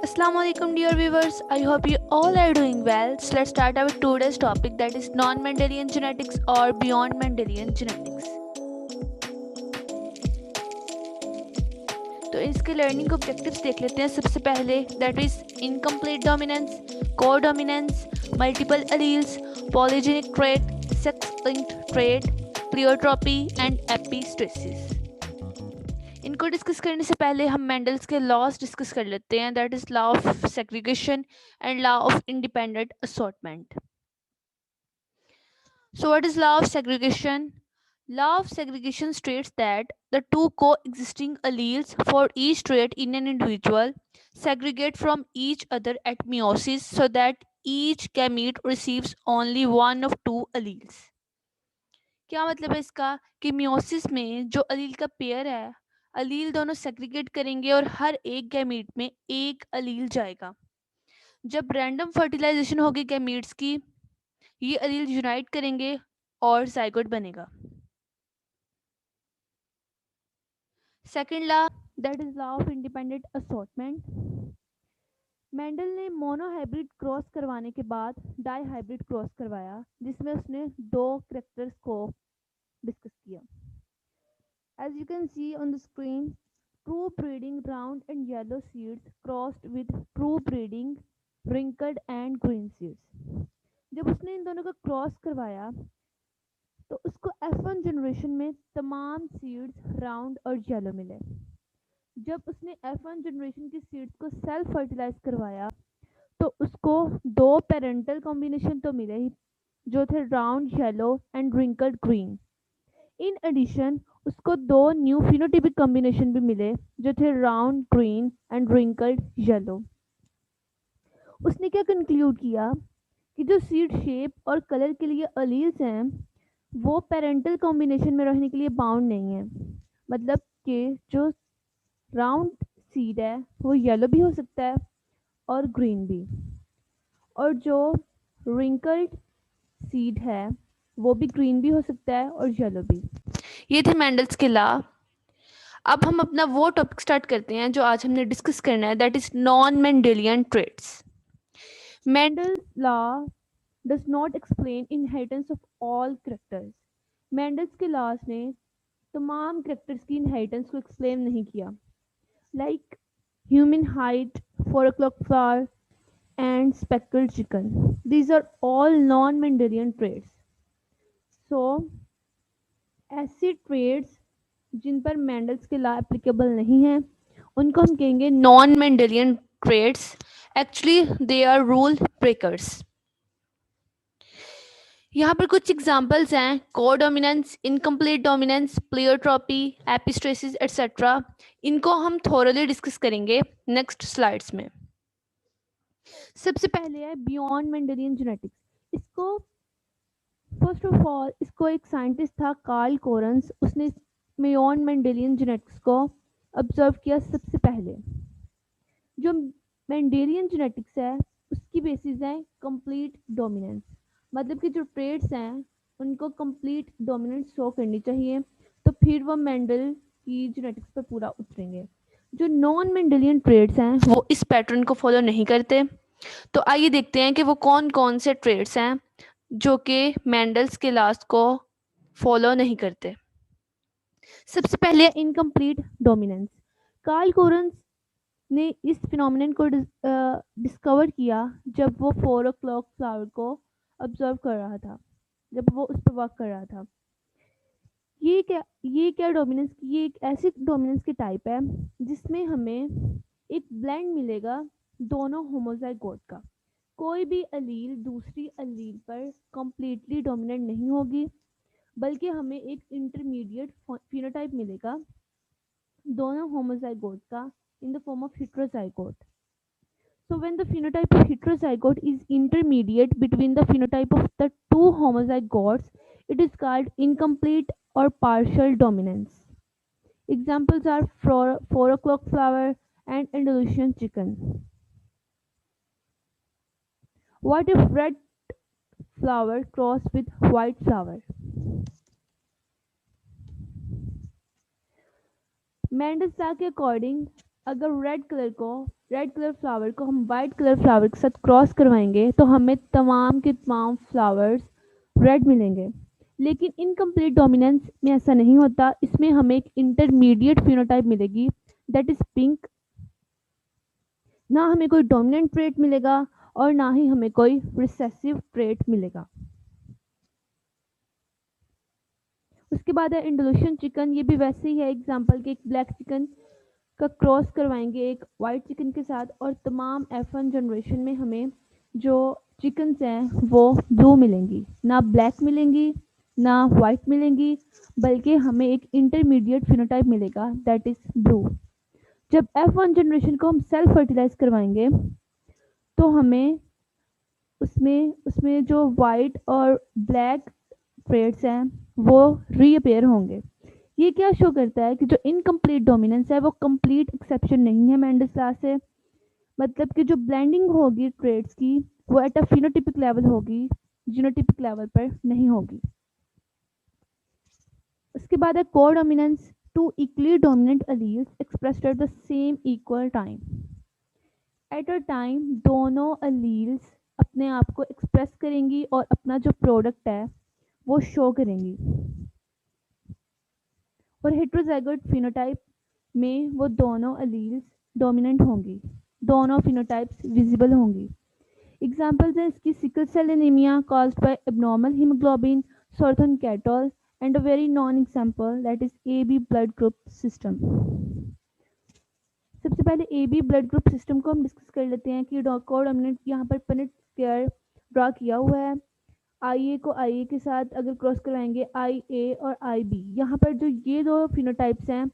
Assalamu alaikum dear viewers. I hope you all are doing well. So let's start our today's topic, that is non-Mendelian genetics or beyond Mendelian genetics. तो इसके learning objectives देख लेते हैं. सबसे पहले that is incomplete dominance, codominance, multiple alleles, polygenic trait, sex linked trait, pleiotropy and epistasis. इनको discuss करने से पहले हम मेंडल्स के लॉज डिस्कस कर लेते हैं, that is law of segregation and law of independent assortment. So what is law of segregation? Law of segregation states that the two coexisting alleles for each trait in an individual segregate from each other at meiosis so that each gamete receives only one of two alleles. क्या मतलब है इसका कि meiosis में जो अलील का pair है, अलील दोनों सेग्रीगेट करेंगे और हर एक गैमीट में एक अलील जाएगा. जब रैंडम फर्टिलाइजेशन होगी गैमीट्स की, ये अलील यूनाइट करेंगे और जाइगोट बनेगा. Second law, that is law of independent assortment. Mendel ने मोनोहाइब्रिड क्रॉस करवाने के बाद डाई हाइब्रिड क्रॉस करवाया, जिसमें उसने दो कैरेक्टर्स को डिस्कस किया. As you can see on the screen, true breeding round and yellow seeds crossed with true breeding wrinkled and green seeds. जब उसने इन दोनों का क्रॉस करवाया तो उसको F1 जनरेशन में तमाम सीड्स राउंड और येलो मिले. जब उसने F1 जनरेशन की सीड्स को सेल्फ फर्टिलाइज करवाया तो उसको दो पेरेंटल कॉम्बिनेशन तो मिले ही, जो थे round yellow and wrinkled green. In addition उसको दो न्यू फिनोटिपिक कॉम्बिनेशन भी मिले, जो थे round green and wrinkled yellow. उसने क्या कंक्लूड किया कि जो सीड शेप और कलर के लिए अलील्स हैं वो पेरेंटल कॉम्बिनेशन में रहने के लिए बाउंड नहीं है. मतलब कि जो राउंड सीड है वो येलो भी हो सकता है और ग्रीन भी, और जो रिंकल्ड सीड है वो भी ग्रीन भी हो सकता है और येलो भी. ये थे मेंडल्स के लॉ. अब हम अपना वो टॉपिक स्टार्ट करते हैं जो आज हमने डिस्कस करना है, that is non Mendelian traits. Mendel's law does not explain inheritance of all characters. Mendel's के लॉज ने तमाम कैरेक्टर्स की इनहेरिटेंस को एक्सप्लेन नहीं किया, like human height, 4 o'clock flower and speckled chicken. These are all non-Mendelian traits. So ऐसे trades जिन पर Mendel's के लॉ एप्लीकेबल नहीं है उनको हम कहेंगे non Mendelian traits. Actually they are rule breakers. यहाँ पर कुछ एग्जांपल्स हैं: codominance, incomplete dominance, pleiotropy, epistasis etcetera. इनको हम थोरली डिस्कस करेंगे नेक्स्ट स्लाइड्स में. सबसे पहले है बियॉन्ड मेंडेलियन जेनेटिक्स. इसको फर्स्ट ऑफ ऑल इसको एक साइंटिस्ट था कार्ल कोरन्स, उसने बियॉन्ड मेंडेलियन जेनेटिक्स को ऑब्जर्व किया सबसे पहले. जो मेंडेलियन जेनेटिक्स है उसकी बेसिस है कंप्लीट डोमिनेंस. मतलब कि जो ट्रेड्स हैं उनको कंप्लीट डोमिनेंस शो करनी चाहिए, तो फिर वो मेंडल की जेनेटिक्स पर पूरा उतरेंगे. जो नॉन मेंडेलियन ट्रेड्स हैं वो इस पैटर्न को फॉलो नहीं करते. तो आइए देखते हैं कि वो कौन कौन से ट्रेड्स हैं जो कि मेंडल्स के लॉज को फॉलो नहीं करते. सबसे पहले इनकम्प्लीट डोमिनेंस. कार्ल कोरन्स ने इस फिनोमिनन को डिस्कवर किया जब वो 4 o'clock फ्लावर को ऑब्जर्व कर रहा था, जब वो उस पर वर्क कर रहा था. ये क्या डोमिनेंस की, ये एक ऐसी डोमिनेंस की टाइप है जिसमें हमें एक ब्लेंड मिलेगा दोनों होमोजाइगोट का. कोई भी अलील दूसरी अलील पर कंप्लीटली डोमिनेंट नहीं होगी, बल्कि हमें एक इंटरमीडिएट फिनोटाइप मिलेगा दोनों होमोजाइगोट का in the form of heterozygote. So when the phenotype of heterozygote is intermediate between the phenotype of the two homozygotes, it is called incomplete or partial dominance. Examples are 4 o'clock flower and Andalusian chicken. What if red flower crossed with white flower? Mendel's law के according अगर red colour को red colour flower को हम white colour flower के साथ cross करवाएंगे तो हमें तमाम के तमाम फ्लावर्स रेड मिलेंगे। लेकिन इनकम्प्लीट डोमिनेंस में ऐसा नहीं होता, इसमें हमें एक इंटरमीडिएट फिनोटाइप मिलेगी, दैट इज पिंक। ना हमें कोई डोमिनेंट ट्रेट मिलेगा और ना ही हमें कोई रिसेसिव ट्रेट मिलेगा। उसके बाद है इंडोनेशियन चिकन, ये भी वैसे ही है एग्जांपल के, एक ब्लैक चिकन का क्रॉस करवाएंगे एक वाइट चिकन के साथ और तमाम F1 जनरेशन में हमें जो चिकन्स हैं वो ब्लू मिलेंगी, ना ब्लैक मिलेंगी ना वाइट मिलेंगी, बल्कि हमें एक इंटरमीडिएट फिनोटाइप मिलेगा दैट इज ब्लू। जब F1 जनरेशन को हम सेल्फ फर्टिलाइज करवाएंगे तो हमें उसमें उसमें जो वाइट और ब्लैक ट्रेड्स हैं वो रीअपेयर होंगे। ये क्या शो करता है कि जो इनकम्प्लीट डोमिनेंस है वो कंप्लीट एक्सेप्शन नहीं है मेंडल्स लॉ से, मतलब कि जो ब्लेंडिंग होगी ट्रेड्स की वो एट अ फिनोटिपिक लेवल होगी, जीनोटिपिक लेवल पर नहीं होगी। उसके बाद है codominance, two equally dominant alleles expressed at the same equal time. At a time दोनों एलील्स अपने आप को एक्सप्रेस करेंगी और अपना जो प्रोडक्ट है वो शो करेंगी। और हेट्रोजाइगोट फिनोटाइप में वो दोनों एलील्स डोमिनेंट होंगी, दोनों फिनोटाइप्स विजिबल होंगी। एग्जाम्पल्स हैं इसकी sickle cell anaemia caused by abnormal haemoglobin shorthorn cattle and a very known example that is AB blood group system. सबसे पहले AB ब्लड ग्रुप सिस्टम को हम डिस्कस कर लेते हैं कि कोडोमिनेंट यहाँ पर पनेट स्क्वायर ड्रा किया हुआ है। IA को IA के साथ अगर क्रॉस कराएंगे IA और IB, यहाँ पर जो ये दो फिनोटाइप्स हैं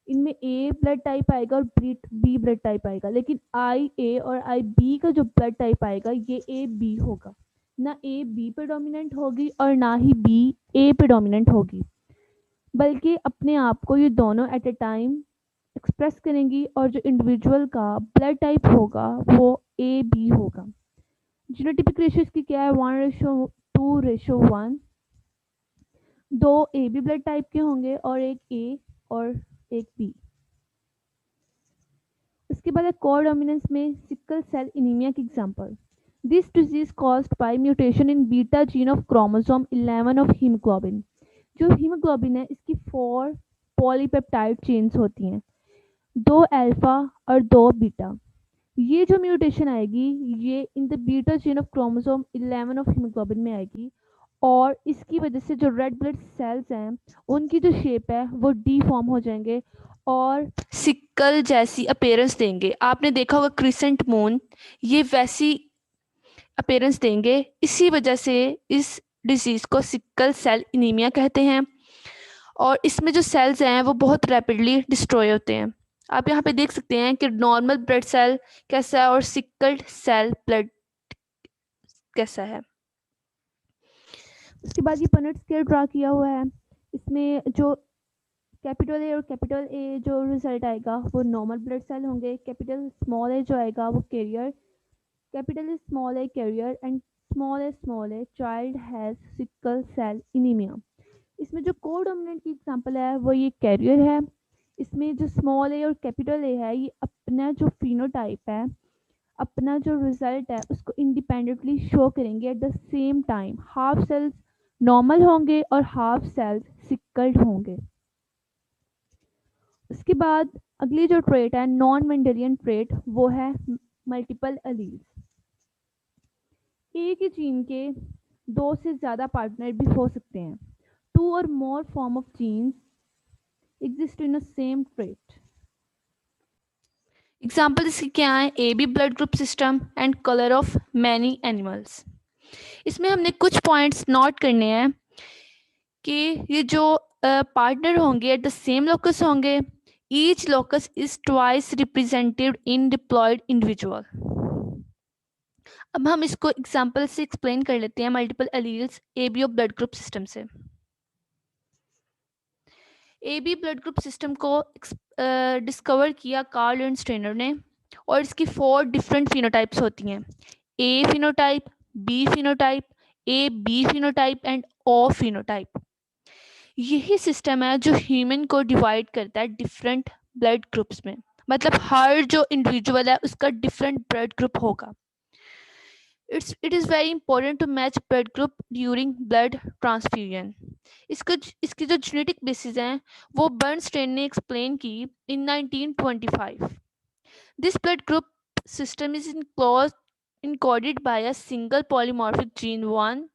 इनमें A ब्लड टाइप आएगा और B ब्लड टाइप आएगा, लेकिन IA और IB का जो ब्लड टाइप आएगा ये AB होगा। ना A B पे डोमिनेंट होगी और ना ही B A पे डोमिनेंट होगी, बल्कि अपने आप को ये दोनों एट अ टाइम एक्सप्रेस करेंगी और जो इंडिविजुअल का ब्लड टाइप होगा वो AB होगा। जीनोटिपिक रेशियो इसकी क्या है, 1:2:1। दो AB ब्लड टाइप के होंगे और एक A और एक B। इसके बाद है कोडोमिनेंस में सिकल सेल एनीमिया की example. This disease caused by mutation in beta gene of chromosome 11 of haemoglobin. जो हीमोग्लोबिन है इसकी 4 पॉलीपेप्टाइड चेन्स होती हैं, 2 अल्फा और 2 बीटा। ये जो म्यूटेशन आएगी ये in the beta gene of chromosome 11 of haemoglobin में आएगी और इसकी वजह से जो रेड ब्लड सेल्स हैं उनकी जो शेप है वो डीफॉर्म हो जाएंगे और सिकल जैसी अपीयरेंस देंगे। आपने देखा होगा क्रिसेंट मून, ये वैसी अपीयरेंस देंगे। इसी वजह से इस डिजीज को सिकल सेल एनीमिया कहते हैं और इसमें जो सेल्स हैं वो बहुत रैपिडली डिस्ट्रॉय होते हैं। आप यहाँ पे देख सकते हैं कि नॉर्मल ब्लड सेल कैसा है और सिकल्ड सेल ब्लड कैसा है। उसके बाद ये पनेट स्क्वायर ड्रा किया हुआ है, इसमें जो कैपिटल ए और कैपिटल ए जो रिजल्ट आएगा वो नॉर्मल ब्लड सेल होंगे, कैपिटल स्मॉल ए जो आएगा वो carrier, capital A small A carrier and small A child has sickle cell anaemia. इसमें जो कोडोमिनेंट की एग्जांपल है वो ये कैरियर है। इसमें जो स्मॉल ए और कैपिटल ए है ये अपना जो फिनोटाइप है, अपना जो रिजल्ट है उसको इंडिपेंडेंटली शो करेंगे eight the same time. Half sales normal होंगे और हाफ सेल्स सिकल्ड होंगे। उसके बाद अगली जो ट्रेट है नॉन मेंडेलियन ट्रेट वो है मल्टीपल एलील्स। एक ही जीन के दो से ज़्यादा पार्टनर भी हो सकते हैं। टू और more form of genes exist in a same trait. Example इसके क्या है, AB blood group system and colour of many animals. इसमें हमने कुछ पॉइंट्स नोट करने हैं कि ये जो पार्टनर होंगे एट द सेम लोकस होंगे, each locus is twice represented in diploid individual. अब हम इसको एग्जांपल से एक्सप्लेन कर लेते हैं multiple alleles ABO blood group system से। AB ब्लड ग्रुप सिस्टम को डिस्कवर किया कार्ल एंड स्टेनर ने और इसकी 4 डिफरेंट फिनोटाइप्स होती हैं, A phenotype, B phenotype, AB phenotype and O phenotype. यही सिस्टम है जो ह्यूमन को डिवाइड करता है डिफरेंट ब्लड ग्रुप्स में। मतलब हर जो इंडिविजुअल है उसका डिफरेंट ब्लड ग्रुप होगा। It is very important to match blood group during blood transfusion. इसकी जो जेनेटिक बेसिस हैं वो बर्नस्टेन ने एक्सप्लेन की इन 1925। This blood group system is encoded by a single polymorphic gene 1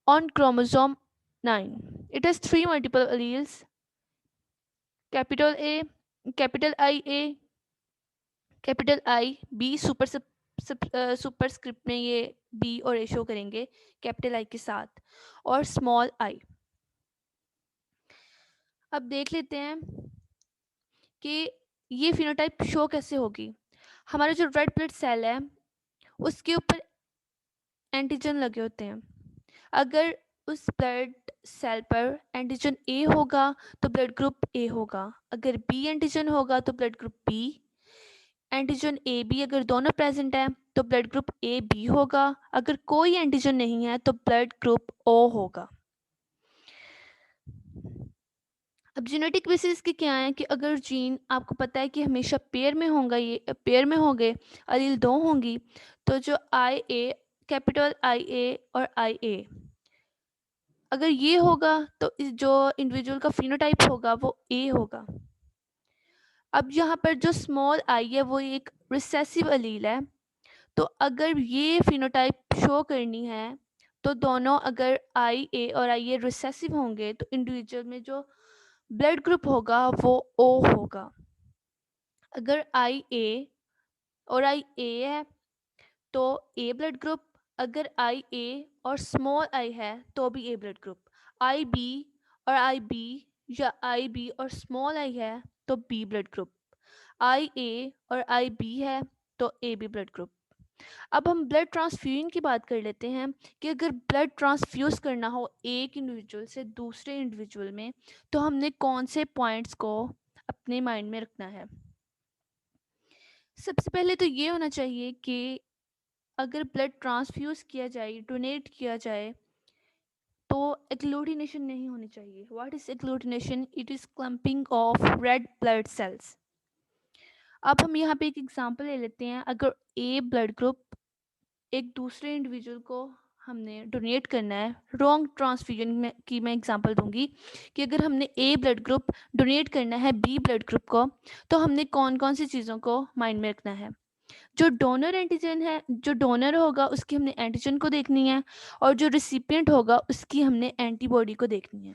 on chromosome 9. It has three multiple alleles: capital A, capital IA, capital I B superscript में ये B और ए show करेंगे capital I के साथ, और small I. अब देख लेते हैं कि ये फिनोटाइप शो कैसे होगी। हमारा जो रेड ब्लड सेल है उसके ऊपर एंटीजन लगे होते हैं। अगर उस ब्लड सेल पर एंटीजन ए होगा तो ब्लड ग्रुप ए होगा, अगर बी एंटीजन होगा तो blood group B, antigen A B अगर दोनों प्रेजेंट है तो ब्लड ग्रुप ए बी होगा, अगर कोई एंटीजन नहीं है तो ब्लड ग्रुप ओ होगा। अब जेनेटिक बेसिस के क्या है कि अगर जीन आपको पता है कि हमेशा पेयर में होगा, ये पेयर में होंगे, अलील दो होंगी, तो जो आई ए, कैपिटल आई ए और आई ए, अगर ये होगा तो इस जो इंडिविजुअल का फिनोटाइप होगा वो ए होगा। अब यहाँ पर जो स्मॉल आई है वो एक रिसेसिव अलील है, तो अगर ये फिनोटाइप शो करनी है तो दोनों अगर आई ए और आई ए रिसेसिव होंगे तो इंडिविजुअल में जो ब्लड ग्रुप होगा वो ओ होगा। अगर आई ए और आई ए है तो ए ब्लड ग्रुप, अगर आई ए और स्मॉल आई है तो भी ए ब्लड ग्रुप, आई बी और आई बी या आई बी और स्मॉल आई है तो बी ब्लड ग्रुप, आई ए और आई बी है तो ए बी ब्लड ग्रुप। अब हम ब्लड ट्रांसफ्यूजन की बात कर लेते हैं कि अगर ब्लड ट्रांसफ्यूज करना हो एक इंडिविजुअल से दूसरे इंडिविजुअल में तो हमने कौन से पॉइंट्स को अपने माइंड में रखना है। सबसे पहले तो ये होना चाहिए कि अगर ब्लड ट्रांसफ्यूज किया जाए, डोनेट किया जाए, तो एग्लूटिनेशन नहीं होनी चाहिए। What is agglutination? It is clumping of red blood sales. अब हम यहाँ पे एक एग्जांपल ले लेते हैं। अगर ए ब्लड ग्रुप एक दूसरे इंडिविजुअल को हमने डोनेट करना है, रॉन्ग ट्रांसफ्यूजन में की मैं एग्जांपल दूंगी कि अगर हमने ए ब्लड ग्रुप डोनेट करना है बी ब्लड ग्रुप को तो हमने कौन कौन सी चीज़ों को माइंड में रखना है। जो डोनर एंटीजन है, जो डोनर होगा उसकी हमने एंटीजन को देखनी है, और जो रिसिपिएंट होगा उसकी हमने एंटीबॉडी को देखनी है।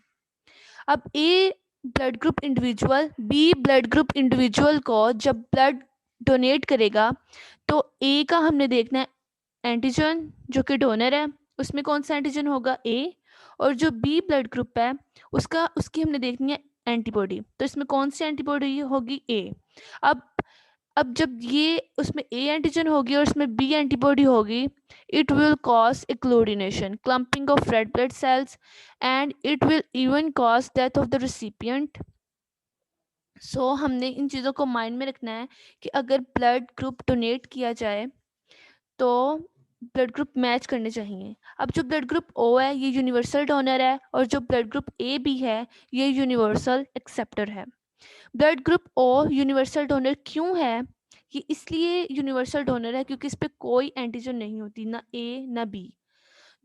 अब A blood group individual B blood group individual को जब ब्लड डोनेट करेगा तो ए का हमने देखना है एंटीजन जो कि डोनर है, उसमें कौन सा एंटीजन होगा ए, और जो बी ब्लड ग्रुप है उसकी हमने देखनी है एंटीबॉडी, तो इसमें कौन सी एंटीबॉडी होगी ए। अब अब जब ये उसमें ए एंटीजन होगी और उसमें बी एंटीबॉडी होगी, it will cause agglutination, clumping of red blood cells, and it will even cause death of the recipient. So हमने इन चीज़ों को माइंड में रखना है कि अगर ब्लड ग्रुप डोनेट किया जाए तो ब्लड ग्रुप मैच करने चाहिए। अब जो ब्लड ग्रुप ओ है ये यूनिवर्सल डोनर है, और जो ब्लड ग्रुप ए बी है ये यूनिवर्सल एक्सेप्टर है। Blood group O universal donor क्यों है? ये इसलिए यूनिवर्सल डोनर है क्योंकि इस पर कोई एंटीजन नहीं होती, ना ए ना बी।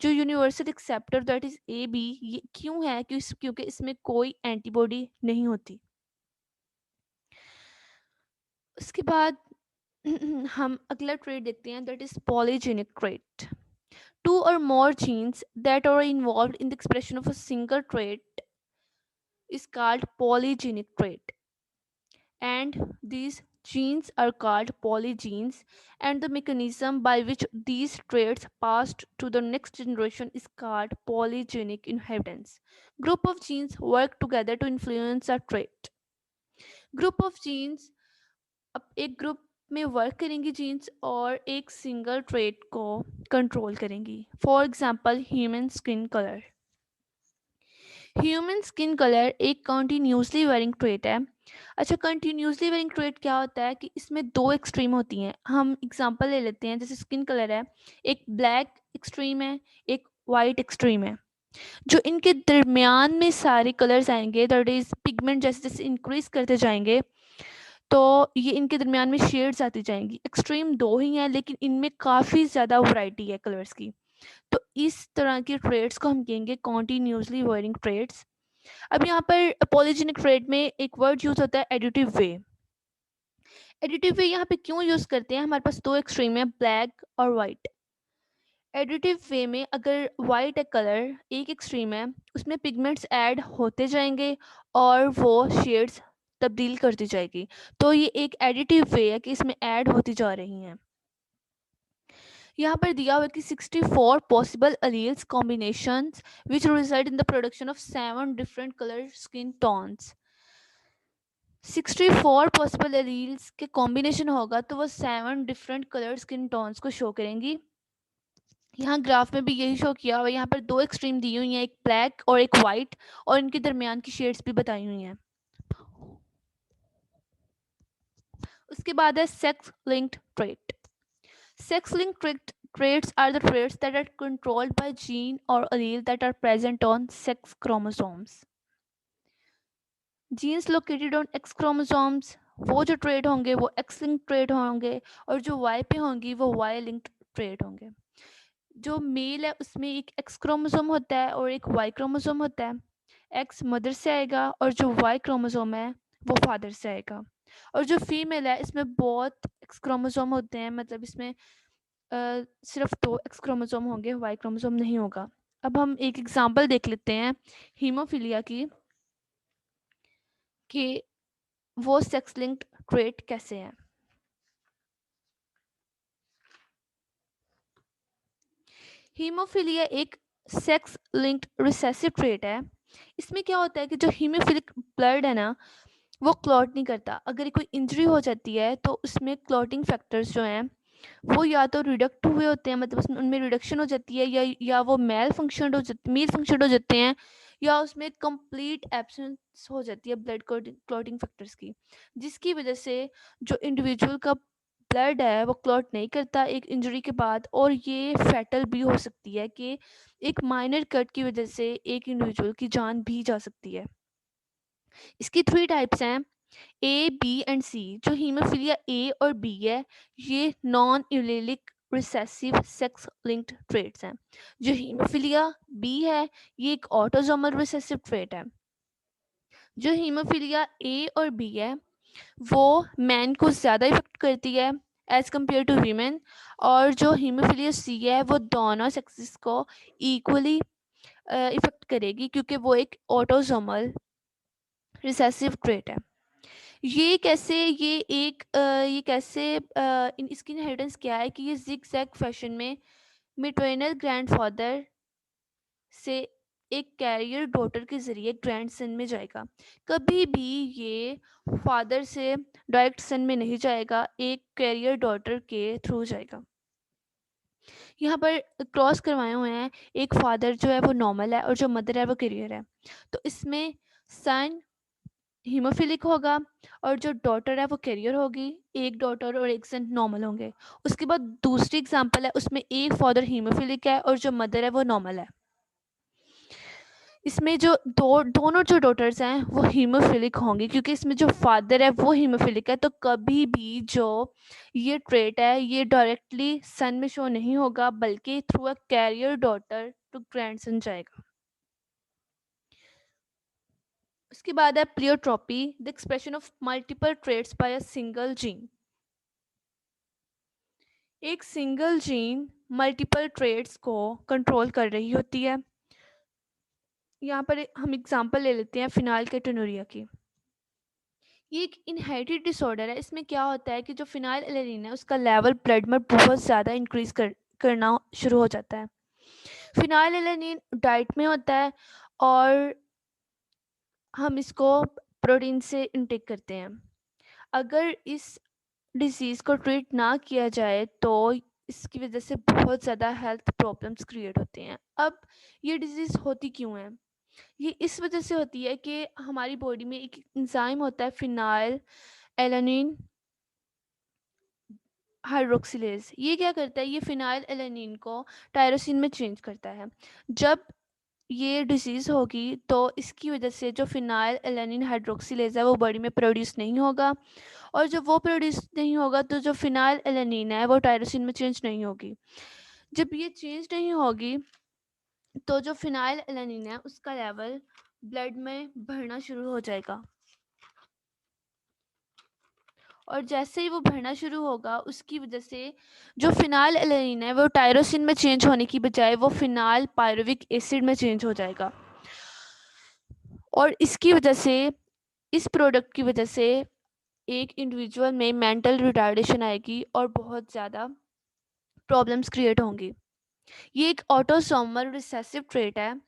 जो universal acceptor that is A B, ये क्यों है? क्योंकि इसमें कोई एंटीबॉडी नहीं होती। उसके बाद हम अगला ट्रेट देखते हैं, that is polygenic trait. Two or more genes that are involved in the expression of a single trait is called polygenic trait, and these genes are called polygenes, and the mechanism by which these traits passed to the next generation is called polygenic inheritance. Group of genes work together to influence a trait. Group of genes, अब एक group में work करेंगी jeans और एक single trait को control करेंगी। For example human skin colour. Human skin colour एक continuously varying trait है। अच्छा, कंटिन्यूसली वेरिंग ट्रेट क्या होता है कि इसमें दो एक्सट्रीम होती हैं। हम एग्जांपल ले लेते हैं, जैसे स्किन कलर है, एक ब्लैक एक्सट्रीम है, एक वाइट एक्सट्रीम है। जो इनके दरमियान में सारे कलर्स आएंगे, दैट इज पिगमेंट जैसे जैसे इंक्रीज करते जाएंगे तो ये इनके दरमियान में शेड्स आती जाएंगी। एक्सट्रीम 2 ही हैं लेकिन इनमें काफ़ी ज़्यादा वैरायटी है कलर्स की। तो इस तरह के ट्रेड्स को हम कहेंगे कॉन्टिन्यूसली वेरिंग ट्रेड्स। अब यहाँ पर पॉलीजेनिक ट्रेड में एक वर्ड यूज़ होता है एडिटिव वे। एडिटिव वे यहाँ पे क्यों यूज़ करते हैं? हमारे पास दो एक्सट्रीम है, ब्लैक और वाइट। एडिटिव वे में अगर वाइट है कलर, एक एक्सट्रीम है, उसमें पिगमेंट्स ऐड होते जाएंगे और वो शेड्स तब्दील करती जाएगी। तो ये एक एडिटिव वे है कि इसमें ऐड होती जा रही हैं। यहाँ पर दिया हुआ है कि 64 possible alleles combinations which result in the production of 7 different colour skin tones. 64 possible alleles के कॉम्बिनेशन होगा तो वो 7 डिफरेंट कलर स्किन टोन्स को शो करेंगी। यहाँ ग्राफ में भी यही शो किया हुआ है। यहाँ पर दो एक्सट्रीम दी हुई हैं, एक ब्लैक और एक वाइट, और इनके दरमियान की शेड्स भी बताई हुई हैं। उसके बाद है sex linked trait. Sex linked traits are the traits that are controlled by gene or allele that are present on sex chromosomes. Genes located on X chromosomes, वो जो ट्रेड होंगे वो X linked ट्रेड होंगे, और जो Y पे होंगी वो Y linked ट्रेड होंगे। जो मेल है उसमें एक X क्रोमोसोम होता है और एक Y क्रोमोसोम होता है। X मदर से आएगा और जो Y क्रोमोसोम है वो फादर से आएगा। और जो फीमेल है इसमें बहुत X क्रोमोसोम होते हैं, मतलब इसमें सिर्फ 2 एक्स क्रोमोसोम होंगे, वाई क्रोमोसोम नहीं होगा। अब हम एक एग्जांपल देख लेते हैं हीमोफीलिया की, कि वो सेक्स लिंक्ड ट्रेट कैसे है। हीमोफीलिया एक सेक्स लिंक्ड रिसेसिव ट्रेट है। इसमें क्या होता है कि जो हीमोफिलिक ब्लड है ना वो क्लॉट नहीं करता। अगर कोई इंजरी हो जाती है तो उसमें क्लॉटिंग फैक्टर्स जो हैं वो या तो रिडक्ट हुए होते हैं, मतलब उसमें उनमें रिडक्शन हो जाती है, या वो मेल फंक्शन हो जाते हैं, या उसमें कंप्लीट एब्सेंस हो जाती है ब्लड क्लॉटिंग फैक्टर्स की, जिसकी वजह से जो इंडिविजुअल का ब्लड है वो क्लॉट नहीं करता एक इंजरी के बाद, और ये फैटल भी हो सकती है कि एक माइनर कट की वजह से एक इंडिविजुअल की जान भी जा सकती है। इसकी 3 टाइप्स हैं, ए बी एंड सी। जो हीमोफीलिया ए और बी है ये non allelic recessive sex linked traits हैं। जो हीमोफीलिया बी है ये एक ऑटोसोमल रिसेसिव ट्रेट है। जो हीमोफीलिया ए और बी है वो मैन को ज़्यादा इफेक्ट करती है एज कम्पेयर टू वीमेन, और जो हीमोफीलिया सी है वो दोनों सेक्सेस को इक्वली इफेक्ट करेगी, क्योंकि वो एक ऑटोसोमल रिसेसिव ट्रेट है। ये कैसे, ये कैसे, इसकी इनहेरिटेंस क्या है कि ये जिग जैग फैशन में मेटर्नल ग्रैंडफादर से एक कैरियर डॉटर के ज़रिए ग्रैंडसन में जाएगा। कभी भी ये फादर से डायरेक्ट सन में नहीं जाएगा, एक कैरियर डॉटर के थ्रू जाएगा। यहाँ पर क्रॉस करवाए हुए हैं, एक फादर जो है वो नॉर्मल है और जो मदर है वो कैरियर है। तो इसमें सन हीमोफिलिक होगा और जो डॉटर है वो कैरियर होगी, एक डॉटर और एक सन नॉर्मल होंगे। उसके बाद दूसरी एग्जांपल है, उसमें एक फादर हीमोफिलिक है और जो मदर है वो नॉर्मल है। इसमें जो दोनों जो डॉटर्स हैं वो हीमोफिलिक होंगी, क्योंकि इसमें जो फादर है वो हीमोफिलिक है, तो कभी भी जो ये ट्रेट है ये डायरेक्टली सन में शो नहीं होगा बल्कि through a carrier daughter to grandson जाएगा। उसके बाद है pleiotropy, the expression of multiple traits by a single gene. एक सिंगल जीन मल्टीपल ट्रेट्स को कंट्रोल कर रही होती है। यहाँ पर हम एग्जांपल ले लेते हैं फिनाइलकेटोनुरिया की। ये एक इनहेरिटेड डिसऑर्डर है। इसमें क्या होता है कि जो फिनाइल एलेनिन है उसका लेवल ब्लड में बहुत ज़्यादा इंक्रीज करना शुरू हो जाता है। फिनाइल एलेनिन डाइट में होता है और हम इसको प्रोटीन से इनटेक करते हैं। अगर इस डिसीज़ को ट्रीट ना किया जाए तो इसकी वजह से बहुत ज़्यादा हेल्थ प्रॉब्लम्स क्रिएट होते हैं। अब ये डिजीज़ होती क्यों है? ये इस वजह से होती है कि हमारी बॉडी में एक एंजाइम होता है फिनाइल एलानिन हाइड्रोक्सिलेज। ये क्या करता है, ये फिनाइल एलानिन को टायरोसिन में चेंज करता है। जब ये डिजीज़ होगी तो इसकी वजह से जो फिनाइल एलेनिन हाइड्रोक्सिलेज है वो बॉडी में प्रोड्यूस नहीं होगा, और जब वो प्रोड्यूस नहीं होगा तो जो फिनाइल एलेनिन है वो टायरोसिन में चेंज नहीं होगी। जब ये चेंज नहीं होगी तो जो फिनाइल एलेनिन है उसका लेवल ब्लड में बढ़ना शुरू हो जाएगा, और जैसे ही वो बढ़ना शुरू होगा उसकी वजह से जो फिनाइल एलेनिन है वो टायरोसिन में चेंज होने की बजाय वो फिनाइल पायरुविक एसिड में चेंज हो जाएगा, और इसकी वजह से, इस प्रोडक्ट की वजह से एक इंडिविजुअल में मेंटल रिटार्डेशन आएगी और बहुत ज़्यादा प्रॉब्लम्स क्रिएट होंगी। ये एक ऑटोसोमल रिसेसिव ट्रेट है।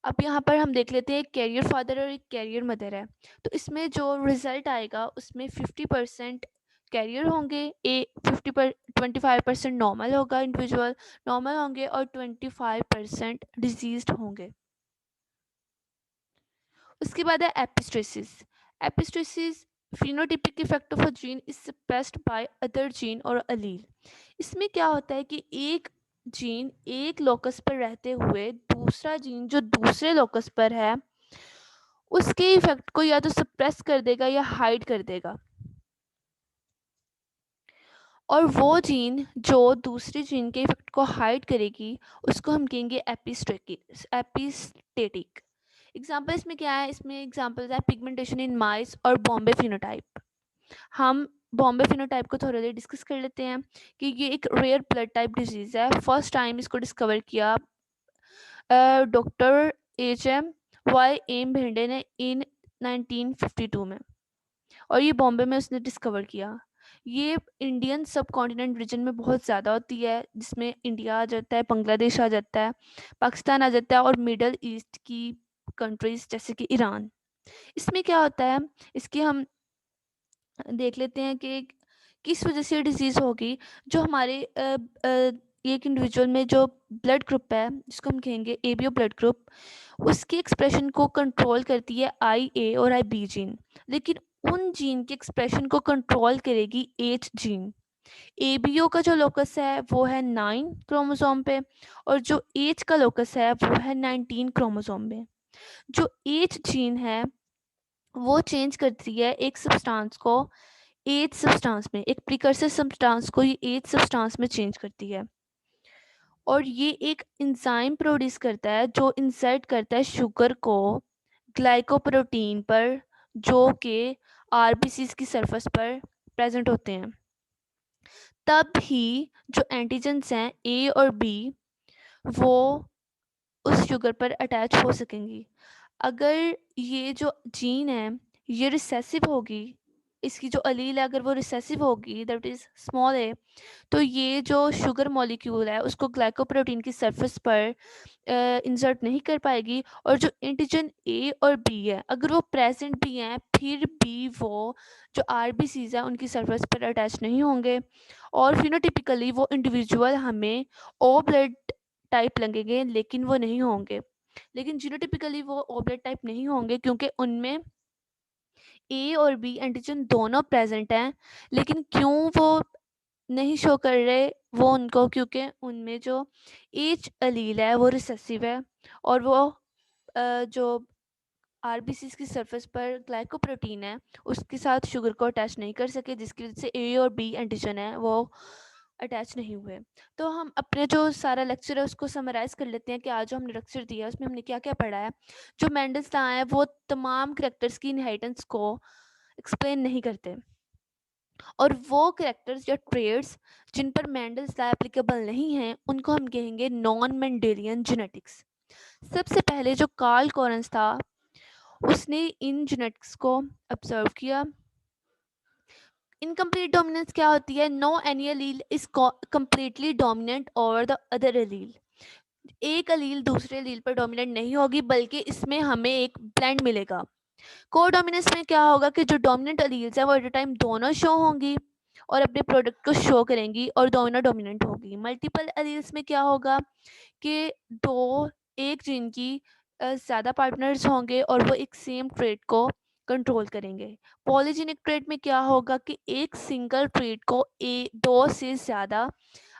अब यहाँ पर हम देख लेते हैं एक कैरियर फादर और एक कैरियर मदर है, तो इसमें जो रिजल्ट आएगा उसमें 50% कैरियर होंगे, 25% नॉर्मल होगा, इंडिविजुअल नॉर्मल होंगे, और 25% डिजीज्ड होंगे। उसके बाद है एपिस्ट्रेसिस। एपिस्ट्रेसिस phenotypic effect of a gene is suppressed by other gene और allele। इसमें क्या होता है कि एक जीन एक लोकस पर रहते हुए दूसरा जीन जो दूसरे लोकस पर है उसके इफेक्ट को या तो सप्रेस कर देगा या हाइड कर देगा, और वो जीन जो दूसरे जीन के इफेक्ट को हाइड करेगी उसको हम कहेंगे एपिस्टेटिक। एग्जाम्पल इसमें क्या है, इसमें एग्जाम्पल्स है पिगमेंटेशन इन माइस और बॉम्बे फिनोटाइप। हम बॉम्बे फिनोटाइप को थोड़ा देर डिस्कस कर लेते हैं कि ये एक रेयर ब्लड टाइप डिजीज़ है। फर्स्ट टाइम इसको डिस्कवर किया डॉक्टर H.M. भेंडे ने इन 1952 में, और ये बॉम्बे में उसने डिस्कवर किया। ये इंडियन सब कॉन्टिनेंट रीजन में बहुत ज़्यादा होती है, जिसमें इंडिया आ जाता है, बांग्लादेश आ जाता है, पाकिस्तान आ जाता है, और मिडल ईस्ट की कंट्रीज़ जैसे कि ईरान। इसमें क्या होता है, इसकी हम देख लेते हैं कि किस वजह से डिजीज़ होगी। जो हमारे एक इंडिविजुअल में जो ब्लड ग्रुप है जिसको हम कहेंगे एबीओ ब्लड ग्रुप, उसके एक्सप्रेशन को कंट्रोल करती है IA और IB जीन, लेकिन उन जीन के एक्सप्रेशन को कंट्रोल करेगी H जीन। एबीओ का जो लोकस है वो है 9 क्रोमोसोम पे, और जो H का लोकस है वो है 19 क्रोमोसोम पे। जो H जीन है वो चेंज करती है एक सब्सटेंस को एज सब्सटेंस में, एक प्रिकर्सर सब्सटेंस को ये एज सब्सटेंस में चेंज करती है, और ये एक एंजाइम प्रोड्यूस करता है जो इंसर्ट करता है शुगर को ग्लाइकोप्रोटीन पर, जो कि आरबीसीज की सरफेस पर प्रेजेंट होते हैं। तब ही जो एंटीजेंस हैं A और B वो उस शुगर पर अटैच हो सकेंगी। अगर ये जो जीन है ये रिसेसिव होगी, इसकी जो अलील है अगर वो रिसेसिव होगी, दैट इज़ स्मॉल ए, तो ये जो शुगर मॉलिक्यूल है उसको ग्लाइकोप्रोटीन की सरफेस पर इंसर्ट नहीं कर पाएगी, और जो एंटीजन A और B है अगर वो प्रेजेंट भी हैं फिर भी वो जो RBCs है उनकी सरफेस पर अटैच नहीं होंगे, और फिनोटिपिकली वो इंडिविजुअल हमें ओ ब्लड टाइप लगेंगे लेकिन वो नहीं होंगे। लेकिन जीनोटिपिकली वो ओ ब्लड टाइप नहीं होंगे क्योंकि उनमें A और B एंटीजन दोनों प्रेजेंट हैं, लेकिन क्यों वो नहीं शो कर रहे वो उनको, क्योंकि उनमें जो एच अलील है वो रिसेसिव है, और वो जो आरबीसीज की सरफेस पर ग्लाइकोप्रोटीन है उसके साथ शुगर को अटैच नहीं कर सके, जिसकी वजह से A और B एंटीजन है वो अटैच नहीं हुए। तो हम अपने जो सारा लेक्चर है उसको समराइज़ कर लेते हैं कि आज जो हमने लेक्चर दिया है उसमें हमने क्या क्या पढ़ा है। जो मेंडल्स लॉ है वो तमाम करेक्टर्स की इनहेरिटेंस को एक्सप्लेन नहीं करते, और वो करेक्टर्स या ट्रेड्स जिन पर मेंडल्स लॉ एप्लीकेबल नहीं हैं उनको हम कहेंगे नॉन मेंडेलियन जेनेटिक्स। सबसे पहले जो कार्ल कोरन्स था उसने इन जेनेटिक्स को ऑब्जर्व किया। इनकम्प्लीट डोमिनेंस क्या होती है, no any allele is completely dominant over the other allele. एक अलील दूसरे अलील पर डोमिनेंट नहीं होगी बल्कि इसमें हमें एक ब्लेंड मिलेगा। कोडोमिनेंस में क्या होगा कि जो डोमिनेंट अलील्स हैं वो एट अ टाइम दोनों शो होंगी और अपने प्रोडक्ट को शो करेंगी और दोनों डोमिनेंट होगी। मल्टीपल अलील्स में क्या होगा कि दो एक जीन की ज़्यादा पार्टनर्स होंगे और वो एक सेम ट्रेट को कंट्रोल करेंगे। पॉलीजेनिक ट्रेट में क्या होगा कि एक सिंगल ट्रेट को दो से ज़्यादा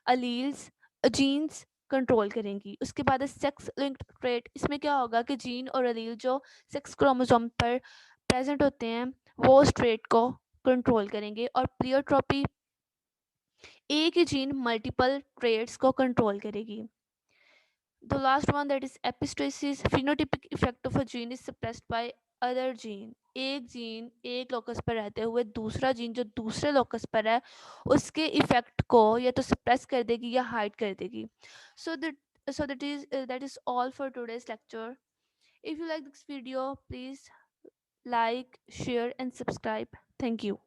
अलील्स जीन्स कंट्रोल करेंगी। उसके बाद है सेक्स लिंक्ड ट्रेट। इसमें क्या होगा कि जीन और एलील जो सेक्स क्रोमोसोम पर प्रेजेंट होते हैं वो उस ट्रेट को कंट्रोल करेंगे। और प्लियोट्रोपी, एक ही जीन मल्टीपल ट्रेट्स को कंट्रोल करेगी। The last one, that is epistasis. Phenotypic effect of a gene is suppressed by other gene. एक जीन एक लोकस पर रहते हुए दूसरा जीन जो दूसरे लोकस पर है उसके इफेक्ट को या तो सप्रेस कर देगी या हाइड कर देगी. So that is all for today's lecture. If you like this video, please like, share and subscribe. Thank you.